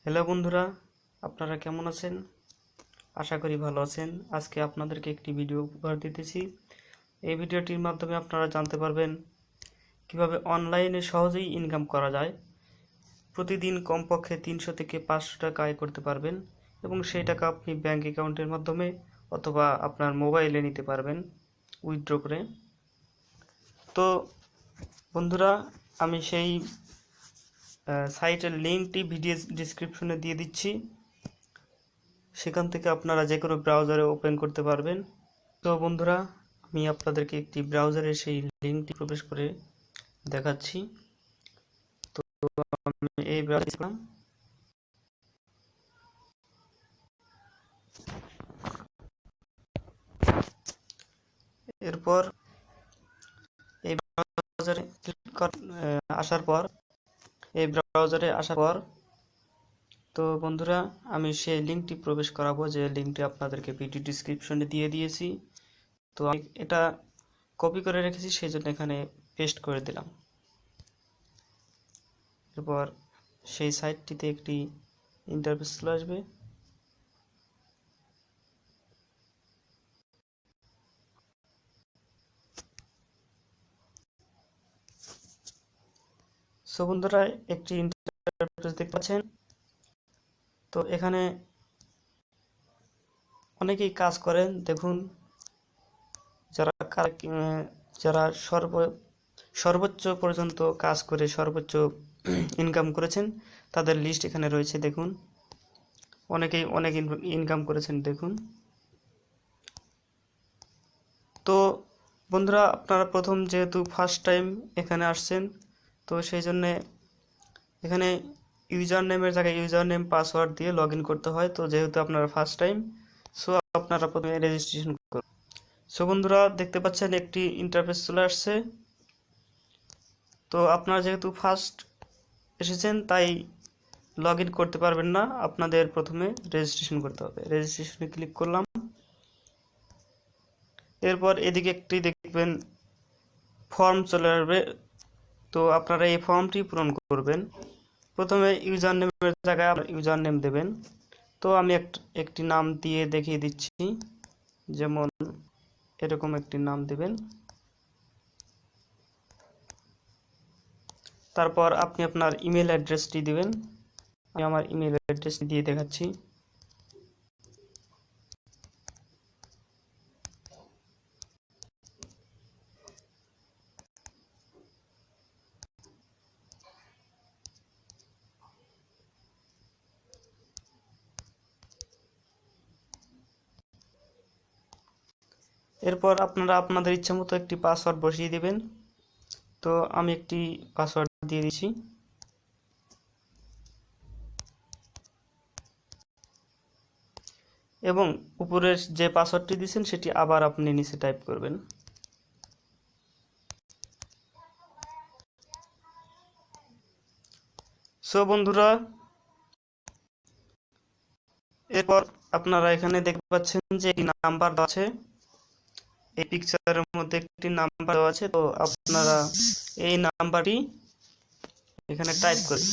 Hello বন্ধুরা, আপনারা কেমন আছেন? আশা করি ভালো আছেন। আজকে আপনাদেরকে একটি ভিডিও উপহার দিতেছি। এই ভিডিওটির মাধ্যমে আপনারা জানতে পারবেন কিভাবে অনলাইনে সহজেই ইনকাম করা যায়। প্রতিদিন কমপক্ষে 300 থেকে 500 টাকা আয় করতে পারবেন এবং সেই টাকা আপনি ব্যাংক অ্যাকাউন্টের মাধ্যমে অথবা আপনার মোবাইলে নিতে পারবেন উইথড্র করে। তো বন্ধুরা, আমি সেই সাইটের লিঙ্কটি ভিডিও ডিসক্রিপশনে দিয়ে দিচ্ছি। সেখান থেকে আপনারা যে কোনো ব্রাউজারে ওপেন করতে পারবেন। তো বন্ধুরা, আমি আপনাদেরকে একটি ব্রাউজারে সেই লিঙ্কটি প্রবেশ করে দেখাচ্ছি। তো আমি এই ব্রাউজারে এরপর এই ব্রাউজারে আসার পর তো বন্ধুরা, আমি সেই লিঙ্কটি প্রবেশ করাবো, যে লিঙ্কটি আপনাদেরকে ভিডিও ডিসক্রিপশনে দিয়ে দিয়েছি। তো আমি এটা কপি করে রেখেছি, সেই জন্য এখানে পেস্ট করে দিলাম। এরপর সেই সাইটটিতে একটি ইন্টারফেস চলে আসবে। সো বন্ধুরা, একটি ইন্টারফেস দেখতে পাচ্ছেন। তো এখানে অনেকেই কাজ করেন, দেখুন যারা সর্বোচ্চ পর্যন্ত কাজ করে সর্বোচ্চ ইনকাম করেছেন তাদের লিস্ট এখানে রয়েছে। দেখুন, অনেকেই অনেক ইনকাম করেছেন দেখুন। তো বন্ধুরা, আপনারা প্রথম যেহেতু ফার্স্ট টাইম এখানে আসছেন, তো সেই জন্যে এখানে ইউজার নেমের জায়গায় ইউজার নেম পাসওয়ার্ড দিয়ে লগ ইন করতে হয়। তো যেহেতু আপনারা ফার্স্ট টাইম, সো আপনারা প্রথমে রেজিস্ট্রেশন করুন। সো বন্ধুরা, দেখতে পাচ্ছেন একটি ইন্টারফেস চলে আসছে। তো আপনারা যেহেতু ফার্স্ট এসেছেন তাই লগ ইন করতে পারবেন না, আপনাদের প্রথমে রেজিস্ট্রেশন করতে হবে। রেজিস্ট্রেশনে ক্লিক করলাম। এরপর এদিকে একটি দেখবেন ফর্ম চলে আসবে। তো আপনারা এই ফর্মটি পূরণ করবেন। প্রথমে ইউজার নেমের জায়গায় ইউজার নেম দেবেন। তো আমি একটি নাম দিয়ে দেখিয়ে দিচ্ছি, যেমন এরকম একটি নাম দেবেন। তারপর আপনি আপনার ইমেল অ্যাড্রেসটি দিবেন। আমি আমার ইমেল অ্যাড্রেসটি দিয়ে দেখাচ্ছি। এরপর আপনারা আপনাদের ইচ্ছা মতো একটি পাসওয়ার্ড বসিয়ে দিবেন। তো আমি একটি পাসওয়ার্ড দিয়ে দিচ্ছি। এবং উপরের যে পাসওয়ার্ডটি দিয়েছেন সেটি আবার আপনি নিচে টাইপ করবেন। সো বন্ধুরা, এরপর আপনারা এখানে দেখতে পাচ্ছেন যে একটি নাম্বার দেওয়া আছে। এই পিকচারের মধ্যে একটি নাম্বার দেওয়া আছে। তো আপনারা এই নাম্বারটি এখানে টাইপ করবেন।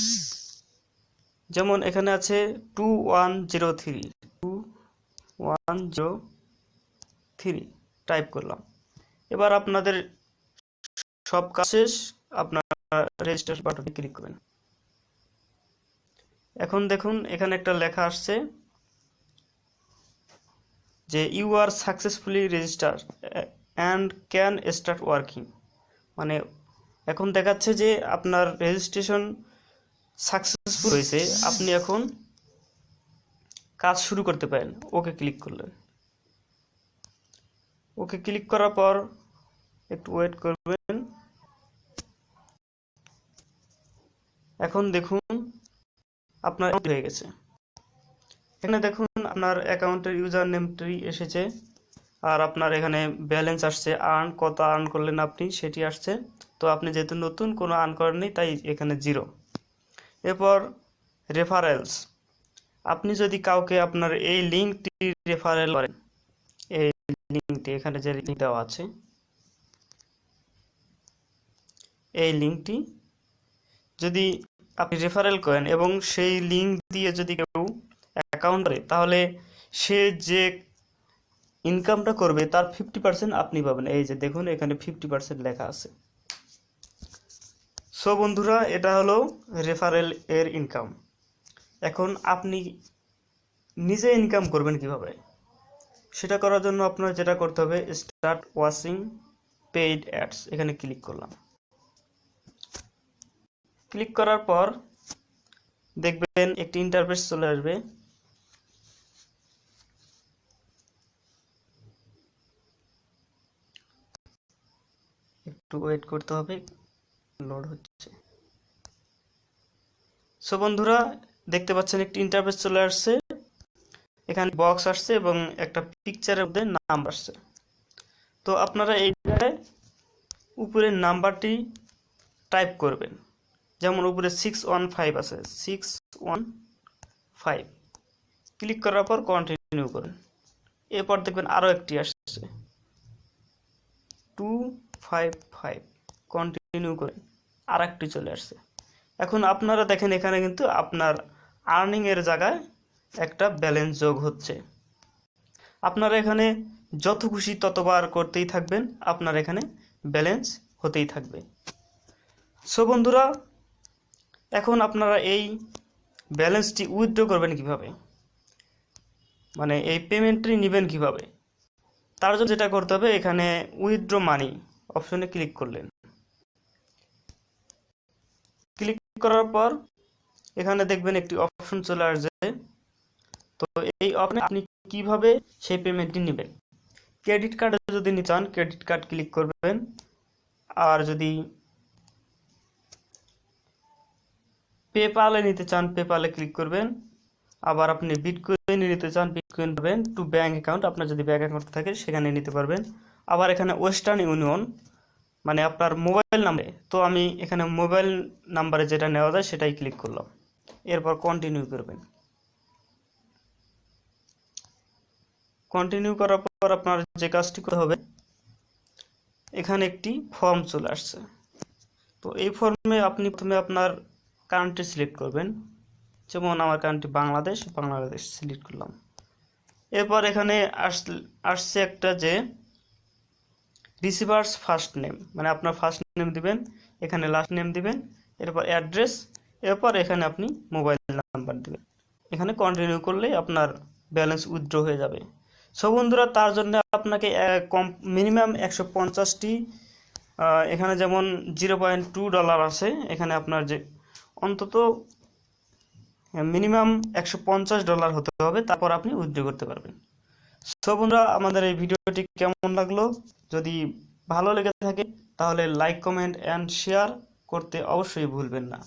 যেমন এখানে আছে 2103 2103 টাইপ করলাম। এবার আপনাদের সব কাজ শেষ, আপনারা রেজিস্টার বাটনে ক্লিক করবেন। এখন দেখুন এখানে একটা লেখা আসছে যে you are successfully register and can start working. মানে এখন দেখাচ্ছে যে আপনার রেজিস্ট্রেশন সাকসেসফুল হয়েছে, আপনি এখন কাজ শুরু করতে পারেন। ওকে ক্লিক করলেন। ওকে ক্লিক করার পর একটু ওয়েট করবেন। এখন দেখুন আপনার হয়ে গেছে। এখানে দেখুন আপনার অ্যাকাউন্টের ইউজার নেমটি এসেছে, আর আপনার এখানে ব্যালেন্স আসছে, কত আর্ন করলেন আপনি সেটি আসছে। তো আপনি যেহেতু নতুন, কোনো আর্ন করেননি, তাই এখানে 0। এরপর রেফারেলস, আপনি যদি কাউকে আপনার এই লিঙ্কটি রেফারেল করেন, এই লিঙ্কটি এখানে যে লিঙ্ক দেওয়া আছে, এই লিঙ্কটি যদি আপনি রেফারেল করেন এবং সেই লিঙ্ক দিয়ে যদি কেউ অ্যাকাউন্ট করে, তাহলে সে যে ইনকামটা করবে তার 50% আপনি পাবেন। এই যে দেখুন এখানে 50% লেখা আছে। সো বন্ধুরা, এটা হলো রেফারেল এর ইনকাম। এখন আপনি নিজে ইনকাম করবেন কিভাবে, সেটা করার জন্য আপনার যেটা করতে হবে, স্টার্ট ওয়াচিং পেইড অ্যাডস, এখানে ক্লিক করলাম। ক্লিক করার পর দেখবেন একটি ইন্টারফেস চলে আসবে। একটু ওয়েট করতে হবে, লোড হচ্ছে। সো বন্ধুরা, দেখতে পাচ্ছেন একটি ইন্টারফেস চলে আসছে, এখানে বক্স আসছে এবং একটা পিকচারের মধ্যে নাম আসছে। তো আপনারা এই জায়গায় উপরের নাম্বারটি টাইপ করবেন, যেমন উপরে 615 আছে, 615 ক্লিক করার পর কন্টিনিউ করুন। এরপর দেখবেন আরও একটি আসছে 255, কন্টিনিউ করেন, আর একটি চলে আসছে। এখন আপনারা দেখেন এখানে কিন্তু আপনার আর্নিং এর জায়গায় একটা ব্যালেন্স যোগ হচ্ছে। আপনারা এখানে যত খুশি ততবার করতেই থাকবেন, আপনার এখানে ব্যালেন্স হতেই থাকবে। সো বন্ধুরা, এখন আপনারা এই ব্যালেন্সটি উইথড্র করবেন কিভাবে, মানে এই পেমেন্টটি নেবেন কিভাবে, তার জন্য যেটা করতে হবে, এখানে উইথড্র মানি অপশনে ক্লিক করলেন। ক্লিক করার পর এখানে দেখবেন একটি অপশন চলে আসবে। তো এই অপশনে আপনি কিভাবে সেই পেমেন্টটি নেবেন। ক্রেডিট কার্ডে যদি নিতে চান, ক্রেডিট কার্ড ক্লিক করবেন, আর যদি পেপ্যালে নিতে চান, পেপ্যালে ক্লিক করবেন। আবার আপনি বিটকয়েনে নিতে চান, বিটকয়েন পাবেন। টু ব্যাঙ্ক অ্যাকাউন্ট, আপনার যদি ব্যাঙ্ক অ্যাকাউন্ট থাকে সেখানে নিতে পারবেন। আবার এখানে ওয়েস্টার্ন ইউনিয়ন, মানে আপনার মোবাইল নাম্বারে, তো আমি এখানে মোবাইল নাম্বারে যেটা নেওয়া যায় সেটাই ক্লিক করলাম। এরপর কন্টিনিউ করবেন। কন্টিনিউ করার পর আপনার যে কাজটি করতে হবে, এখানে একটি ফর্ম চলে আসছে। তো এই ফর্মে আপনি প্রথমে আপনার কান্ট্রি সিলেক্ট করবেন, যেমন আমার কান্ট্রি বাংলাদেশ, বাংলাদেশ সিলেক্ট করলাম। এরপর এখানে আসছে একটা যে রিসিভার্স ফার্স্ট নেম, মানে আপনার ফার্স্ট নেম দিবেন, এখানে লাস্ট নেম দিবেন, এরপর অ্যাড্রেস, এরপর এখানে আপনি মোবাইল নাম্বার দিবেন। এখানে কন্টিনিউ করলেই আপনার ব্যালেন্স উইথড্র হয়ে যাবে। সো বন্ধুরা, তার জন্য আপনাকে মিনিমাম 150টি, এখানে যেমন $0.2 আছে, এখানে আপনার যে অন্তত মিনিমাম $150 হতে হবে, তারপর আপনি উইথড্র করতে পারবেন। সো বন্ধুরা, আমাদের এই ভিডিওটি কেমন লাগলো, যদি ভালো লেগে থাকে তাহলে লাইক, কমেন্ট অ্যান্ড শেয়ার করতে অবশ্যই ভুলবেন না।